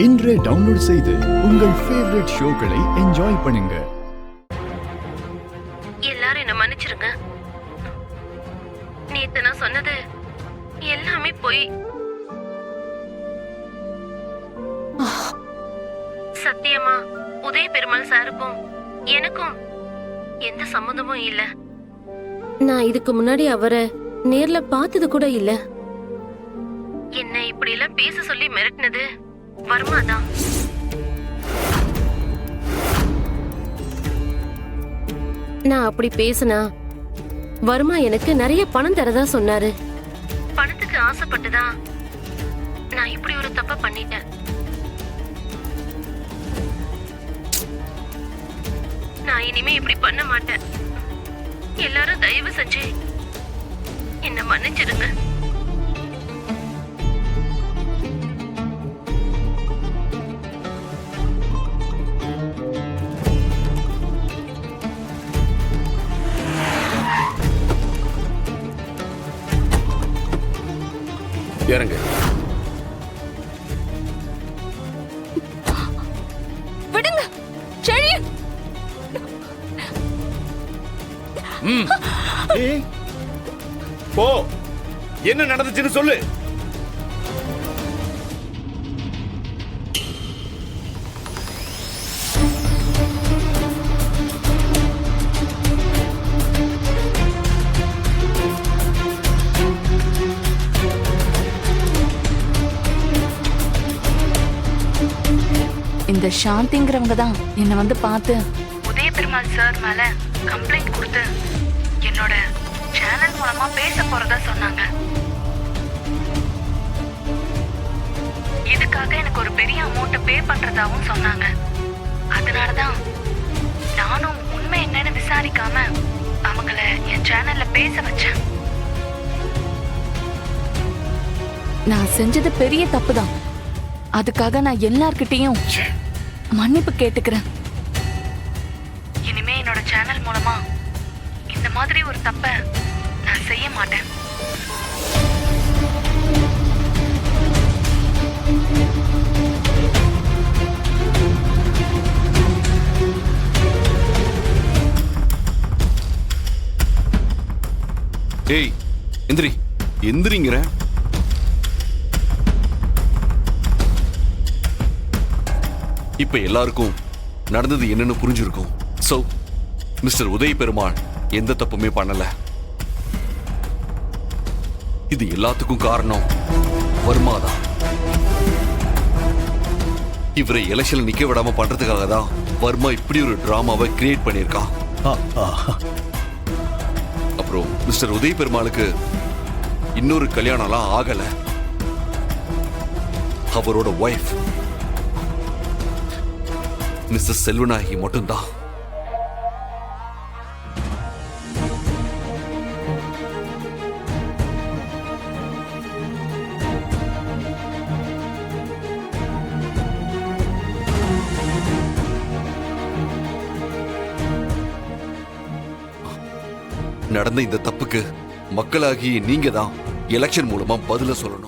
இன்றே டவுன்லோட் செய்து உங்கள் ஃபேவரட் ஷோக்களை என்ஜாய் பண்ணுங்க. எல்லாரும் என்ன மன்னிச்சிருங்க. நேத்து நான் சொன்னது எல்லாமே போய். சத்தியமா உதய பெருமாள் சாருக்கும் எனக்கும் எந்த சம்மந்தமும் இல்ல. நான் இதுக்கு முன்னாடி அவரை நேர்ல பார்த்தது கூட இல்ல. என்ன இப்படி எல்லாம் பேச சொல்லி மிரட்டினது வர்மாதான். நான் அப்படி பேசினா வர்மா எனக்கு நிறைய பணம் தரதா சொன்னாரு. பணத்துக்கு ஆசைப்பட்டுதான் நான் இப்படி ஒரு தப்ப பண்ணிட்டேன். நான் இனிமே இப்படி பண்ண மாட்டேன். எல்லாரும் தயவு செஞ்சு என்ன மன்னிச்சிடுங்க. இறங்க. விடுங்க செழி. போ, என்ன நடந்துச்சுன்னு சொல்லு. இந்த சாந்திங்கிறவங்க தான் என்னை வந்து பார்த்து உதய பெருமாள் சார் மேல கம்ப்ளைண்ட் கொடுத்து என்னோட சேனல் மூலமா பேச போறதா சொன்னாங்க. இதுக்காக எனக்கு ஒரு பெரிய அமௌண்ட் பே பண்றதாவும் சொன்னாங்க. அதனாலதான் நானும் உண்மை என்னன்னு விசாரிக்காம அவங்கள என் சேனல்ல பேச வச்சேன். நான் செஞ்சது பெரிய தப்பு தான். அதுக்காக நான் எல்லார்கிட்டையும் மன்னிப்பு கேட்டுக்கிறேன். இனிமே என்னோட சேனல் மூலமா இந்த மாதிரி ஒரு தப்ப நான் செய்ய மாட்டேன். ஏய், எந்திரி. எந்திரிங்கிற. இப்ப எல்லாருக்கும் நடந்தது என்னன்னு புரிஞ்சிருக்கும். சோ மிஸ்டர் உதய பெருமாள் எந்த தப்புமே பண்ணல. இது எல்லாத்துக்கும் காரணம் வர்மாதான். இவரை எலெக்ஷன்ல நிக்க விடாம பண்றதுக்காக தான் வர்மா இப்படி ஒரு டிராமாவை கிரியேட் பண்ணிருக்கான். அப்புறம் மிஸ்டர் உதய பெருமாளுக்கு இன்னொரு கல்யாணம்லாம் ஆகல. அவரோட ஒய்ஃப் மிஸ்டர் செல்வநாயகி மட்டும்தான். நடந்த இந்த தப்புக்கு மக்களாகிய நீங்க தான் எலெக்ஷன் மூலமா பதில சொல்லணும்.